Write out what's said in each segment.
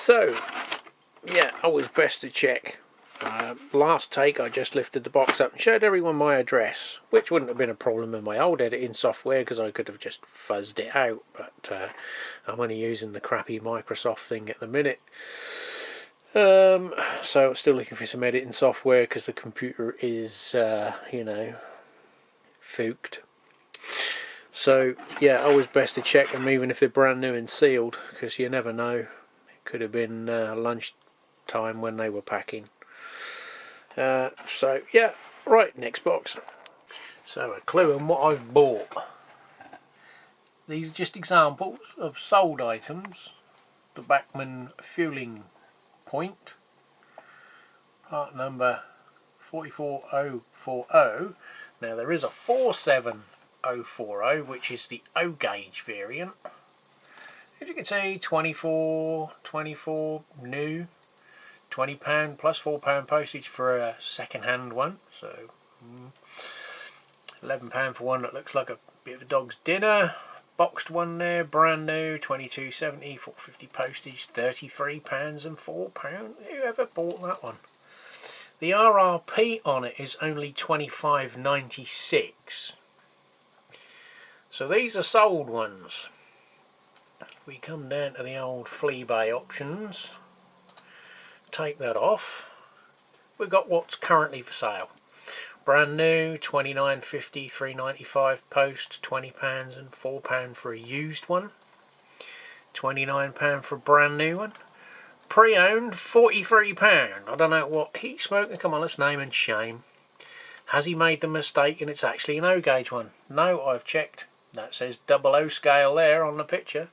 So, yeah, always best to check. Last take I just lifted the box up and showed everyone my address, which wouldn't have been a problem in my old editing software because I could have just fuzzed it out, but I'm only using the crappy Microsoft thing at the minute. So I'm still looking for some editing software because the computer is, you know, fooked. So yeah, always best to check them even if they're brand new and sealed, because you never know. It could have been lunch time when they were packing. So yeah, right, next box. So a clue on what I've bought. These are just examples of sold items. The Bachmann fueling point, part number 44040. Now there is a 47040, which is the O gauge variant. As you can see, 24 new, £20 plus £4 postage for a second-hand one, so £11 for one that looks like a bit of a dog's dinner. Boxed one there, brand new, £22.70, £4.50 postage, £33 and £4. Whoever bought that one? The RRP on it is only £25.96. So these are sold ones. If we come down to the old flea bay options, take that off, we've got what's currently for sale. Brand new, £29.50, £3.95 post, £20 and £4 for a used one, £29 for a brand new one. Pre-owned, £43. I don't know what heat smoking. Come on, let's name and shame. Has he made the mistake and it's actually an O gauge one? No, I've checked. That says 00 scale there on the picture.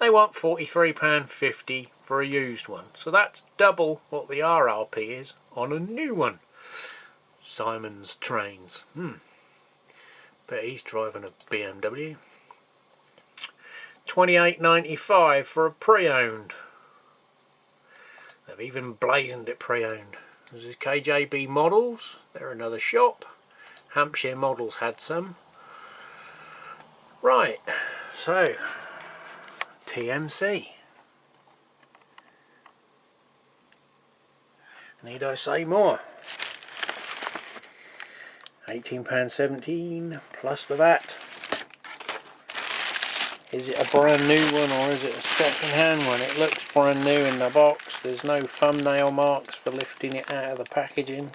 They want £43.50 for a used one. So that's double what the RRP is on a new one. Simon's Trains. Bet he's driving a BMW. £28.95 for a pre-owned. They've even blazoned it pre-owned. This is KJB Models. They're another shop. Hampshire Models had some. Right, so TMC. Need I say more? £18.17 plus the VAT. Is it a brand new one or is it a second hand one? It looks brand new in the box. There's no thumbnail marks for lifting it out of the packaging.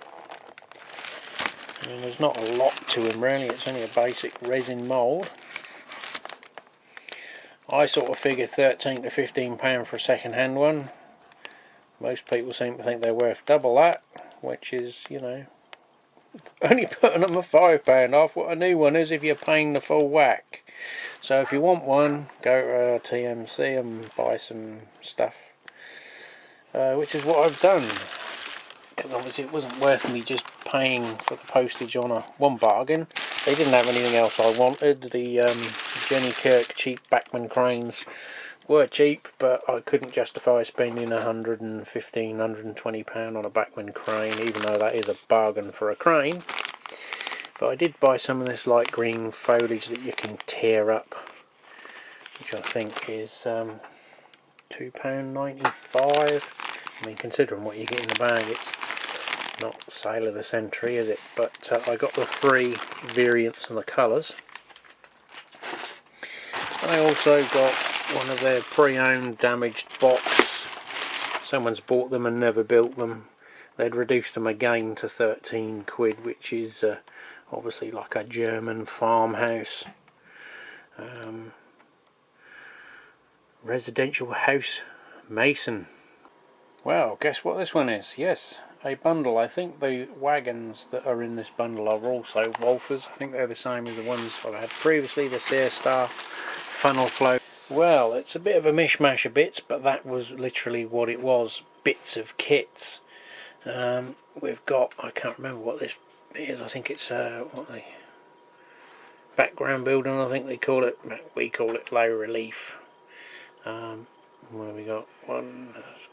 I mean, there's not a lot to him really, it's only a basic resin mould. I sort of figure £13 to £15 for a second hand one. Most people seem to think they're worth double that, which is, you know, only putting them a £5 off what a new one is if you're paying the full whack. So if you want one, go to TMC and buy some stuff, which is what I've done, because obviously it wasn't worth me just paying for the postage on one bargain. They didn't have anything else I wanted. The Jenny Kirk cheap Bachmann cranes were cheap, but I couldn't justify spending £115, £120 on a Bachmann crane, even though that is a bargain for a crane. But I did buy some of this light green foliage that you can tear up, which I think is £2.95. I mean, considering what you get in the bag, it's not sale of the century, is it? But I got the 3 variants and the colours. I also got one of their pre-owned damaged box. Someone's bought them and never built them. They'd reduced them again to 13 quid, which is obviously like a German farmhouse. Residential house mason. Well, guess what this one is? Yes, a bundle. I think the wagons that are in this bundle are also Walthers. I think they're the same as the ones I've had previously, the Sear Star funnel flow. Well, it's a bit of a mishmash of bits, but that was literally what it was, bits of kits. We've got, I can't remember what this is, I think it's what the background building, I think they call it. We call it low relief. What have we got? A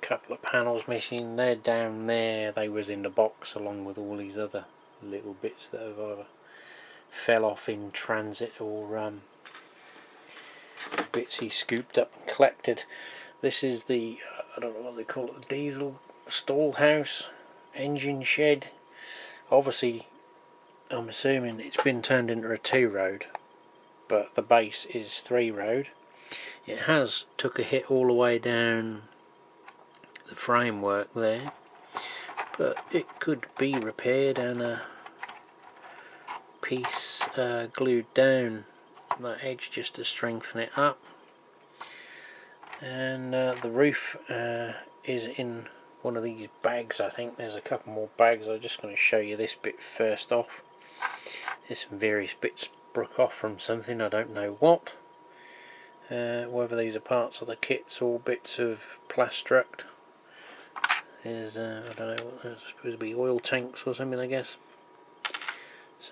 couple of panels missing. They're down there. They was in the box along with all these other little bits that have either fell off in transit or bits he scooped up and collected. This is the I don't know what they call it, a diesel stall house, engine shed. Obviously, I'm assuming it's been turned into a 2-road, but the base is 3-road. It has took a hit all the way down the framework there, but it could be repaired and a piece glued down that edge just to strengthen it up. And the roof is in one of these bags. I think there's a couple more bags. I'm just going to show you this bit first off. There's some various bits broke off from something, I don't know what. Whether these are parts of the kits or bits of plastruct. There's I don't know what they're supposed to be, oil tanks or something, I guess.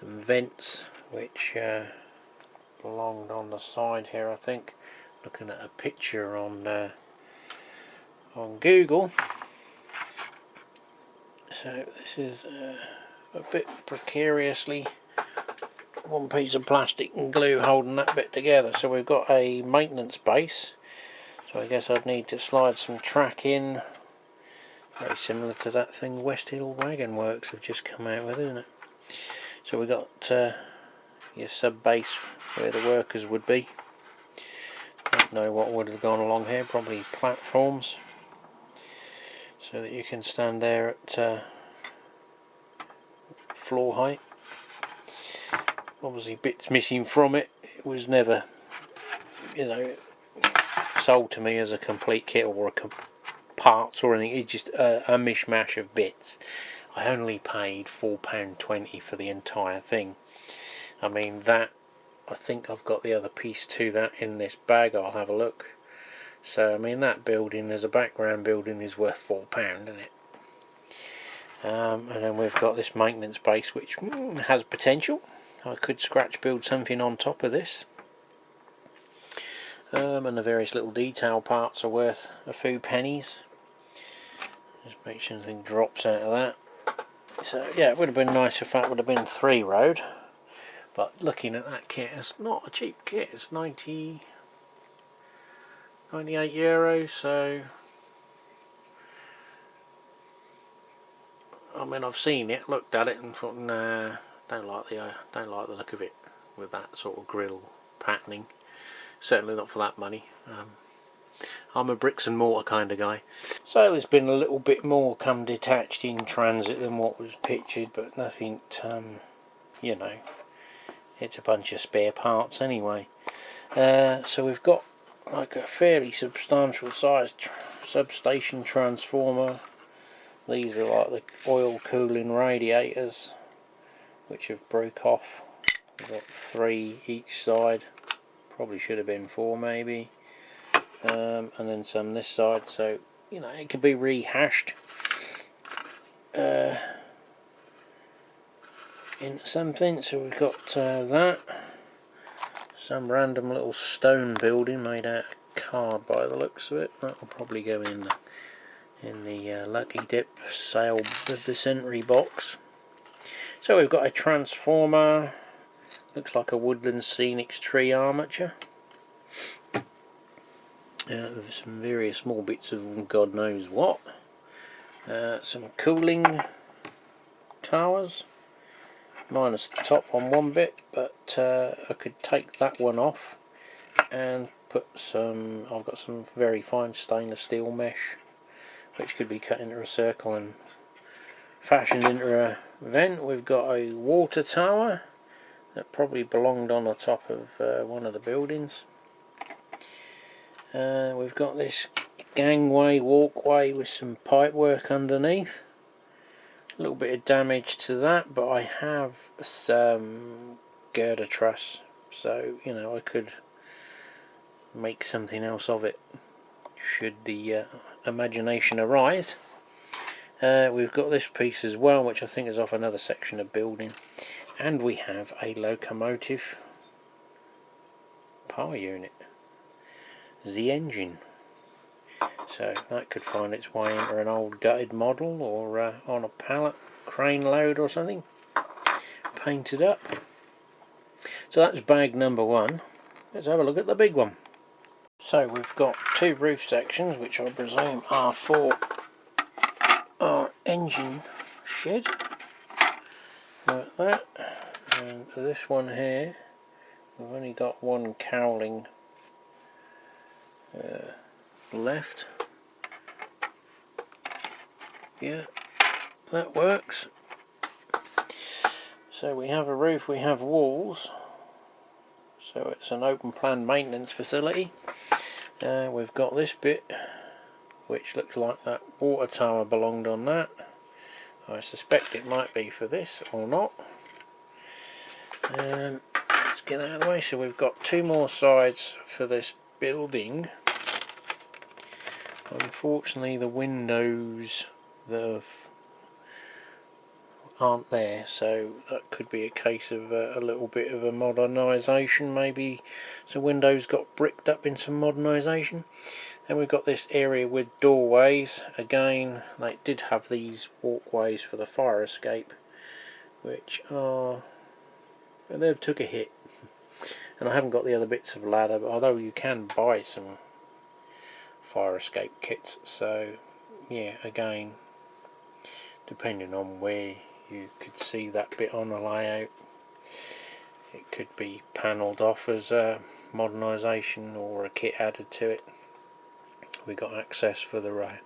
Some vents which belonged on the side here, I think. Looking at a picture on Google. So this is a bit precariously one piece of plastic and glue holding that bit together. So we've got a maintenance base, so I guess I'd need to slide some track in, very similar to that thing West Hill Wagon Works have just come out with, isn't it? So we've got your sub base where the workers would be. Don't know what would have gone along here, probably platforms, so that you can stand there at floor height. Obviously bits missing from it. It was never, you know, sold to me as a complete kit or parts or anything. It's just a mishmash of bits. I only paid £4.20 for the entire thing. I mean, that, I think I've got the other piece to that in this bag. I'll have a look. So I mean, that building, there's a background building, is worth £4, isn't it? And then we've got this maintenance base which has potential. I could scratch build something on top of this. And the various little detail parts are worth a few pennies. Just make sure nothing drops out of that. So yeah, it would have been nice if that would have been 3-road. But looking at that kit, it's not a cheap kit. It's 98 €, so I mean, I've seen it, looked at it, and thought, nah, don't like the look of it with that sort of grill patterning. Certainly not for that money. I'm a bricks and mortar kind of guy. So there's been a little bit more come detached in transit than what was pictured, but nothing, you know, it's a bunch of spare parts anyway. So we've got like a fairly substantial sized substation transformer. These are like the oil cooling radiators which have broke off. We've got 3 each side, probably should have been 4 maybe, and then some this side, so you know, it could be rehashed into something. So we've got that, some random little stone building made out of card by the looks of it. That will probably go in the Lucky Dip sale of the Century box. So we've got a transformer, looks like a Woodland Scenics tree armature, with some various small bits of God knows what, some cooling towers, minus the top on one bit, but I could take that one off and put some, I've got some very fine stainless steel mesh which could be cut into a circle and fashioned into a vent. We've got a water tower that probably belonged on the top of one of the buildings. We've got this gangway, walkway with some pipe work underneath. A little bit of damage to that, but I have some girder truss, so you know, I could make something else of it should the imagination arise. We've got this piece as well, which I think is off another section of building, and we have a locomotive power unit, the engine. So that could find its way into an old gutted model, or on a pallet crane load or something, painted up. So that's bag number 1. Let's have a look at the big one. So we've got two roof sections, which I presume are for our engine shed, like that. And this one here, we've only got one cowling left. Yeah, that works. So we have a roof, we have walls, so it's an open plan maintenance facility. We've got this bit which looks like that water tower belonged on that. I suspect it might be for this or not. Let's get that out of the way. So we've got two more sides for this building. Unfortunately the windows aren't there, so that could be a case of a little bit of a modernisation. Maybe some windows got bricked up in some modernisation. Then we've got this area with doorways. Again, they did have these walkways for the fire escape, which are, they've took a hit. And I haven't got the other bits of ladder, but although you can buy some fire escape kits, so yeah, again, depending on where you could see that bit on a layout, it could be panelled off as a modernisation or a kit added to it. We got access for the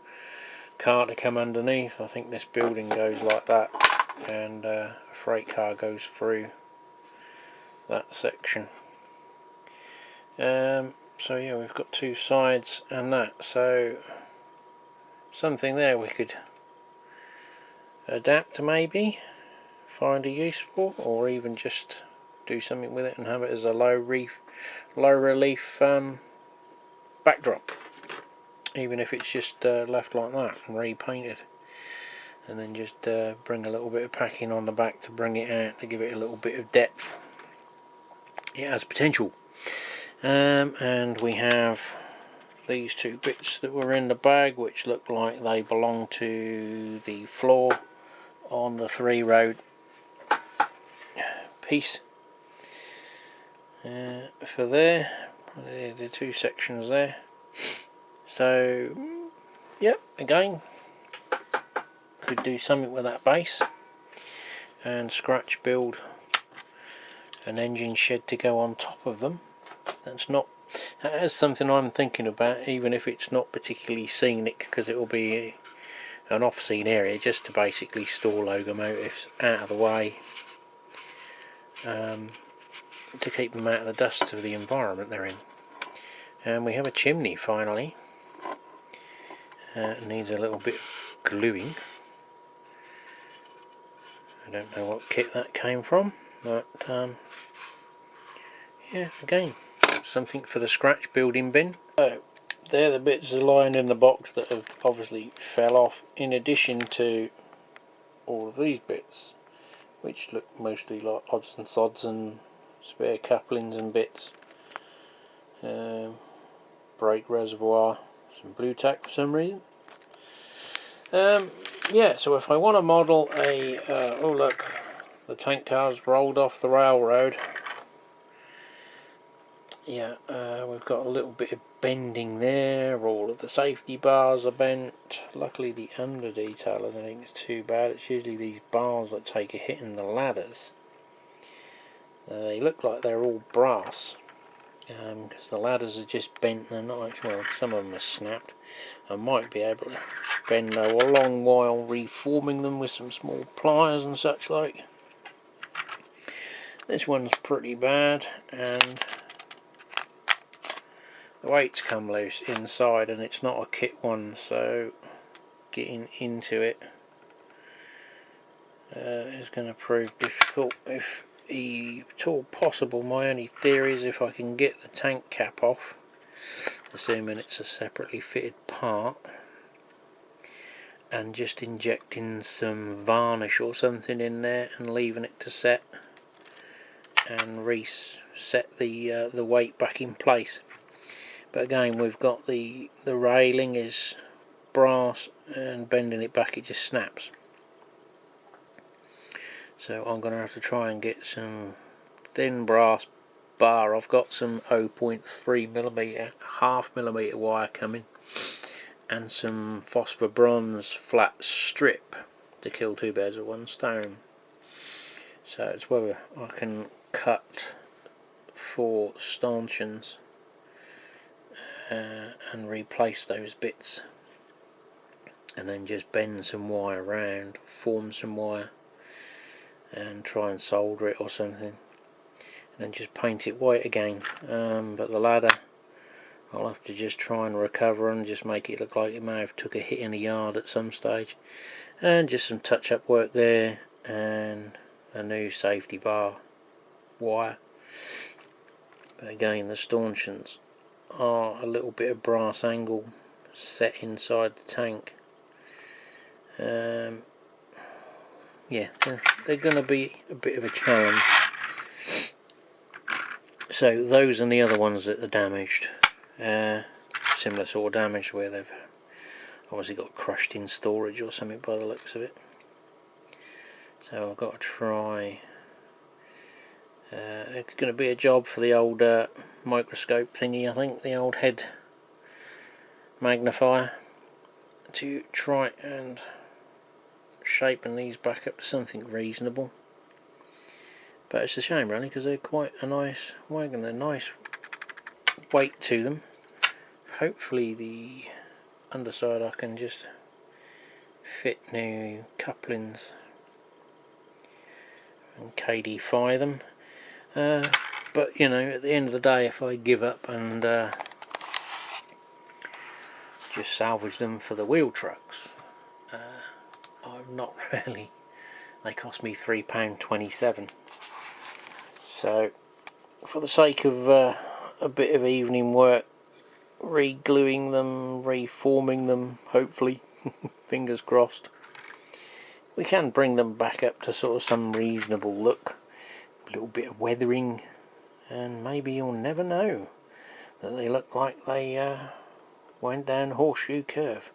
car to come underneath. I think this building goes like that, and a freight car goes through that section. So yeah, we've got two sides and that, so something there we could adapt to, maybe find a use for, or even just do something with it and have it as a low relief backdrop, even if it's just left like that and repainted, and then just bring a little bit of packing on the back to bring it out, to give it a little bit of depth. It has potential. And we have these two bits that were in the bag, which look like they belong to the floor on the 3-road piece. For there, the two sections there. So, yep, again, could do something with that base and scratch build an engine shed to go on top of them. That is something I'm thinking about, even if it's not particularly scenic, because it will be an off-scene area just to basically store locomotives out of the way, to keep them out of the dust of the environment they're in. And we have a chimney finally. It needs a little bit of gluing. I don't know what kit that came from, but yeah, again, something for the scratch building bin. So they're the bits lying in the box that have obviously fell off, in addition to all of these bits, which look mostly like odds and sods and spare couplings and bits. Brake reservoir, some blue tack for some reason. Yeah, so if I want to model a oh look, the tank car's rolled off the railroad. Yeah, we've got a little bit of bending there. All of the safety bars are bent. Luckily the under detail I don't think it's too bad. It's usually these bars that take a hit in the ladders. They look like they're all brass, because the ladders are just bent. They're not actually, well, some of them are snapped. I might be able to spend a long while reforming them with some small pliers and such like. This one's pretty bad, and the weights come loose inside, and it's not a kit one, so getting into it is going to prove difficult, if at all possible. My only theory is if I can get the tank cap off, assuming it's a separately fitted part, and just injecting some varnish or something in there and leaving it to set, and reset the weight back in place. But again, we've got the railing is brass, and bending it back it just snaps. So I'm going to have to try and get some thin brass bar, I've got some 0.3mm, half millimetre wire coming, and some phosphor bronze flat strip to kill two birds with one stone. So it's whether I can cut 4 stanchions and replace those bits, and then just bend some wire around, form some wire, and try and solder it or something, and then just paint it white again. But the ladder, I'll have to just try and recover and just make it look like it may have took a hit in the yard at some stage, and just some touch-up work there, and a new safety bar wire. But again, the stanchions are a little bit of brass angle set inside the tank. Yeah, they're going to be a bit of a challenge. So those and the other ones that are damaged, similar sort of damage where they've obviously got crushed in storage or something by the looks of it. So I've got to try. It's going to be a job for the old microscope thingy, I think, the old head magnifier, to try and shaping these back up to something reasonable. But it's a shame really, because they're quite a nice wagon, they're nice weight to them. Hopefully the underside I can just fit new couplings and KD-fy them. But you know, at the end of the day, if I give up and just salvage them for the wheel trucks, I'm not really. They cost me £3.27. So, for the sake of a bit of evening work, re-gluing them, reforming them, hopefully, fingers crossed, we can bring them back up to sort of some reasonable look. A little bit of weathering, and maybe you'll never know that they look like they went down Horseshoe Curve.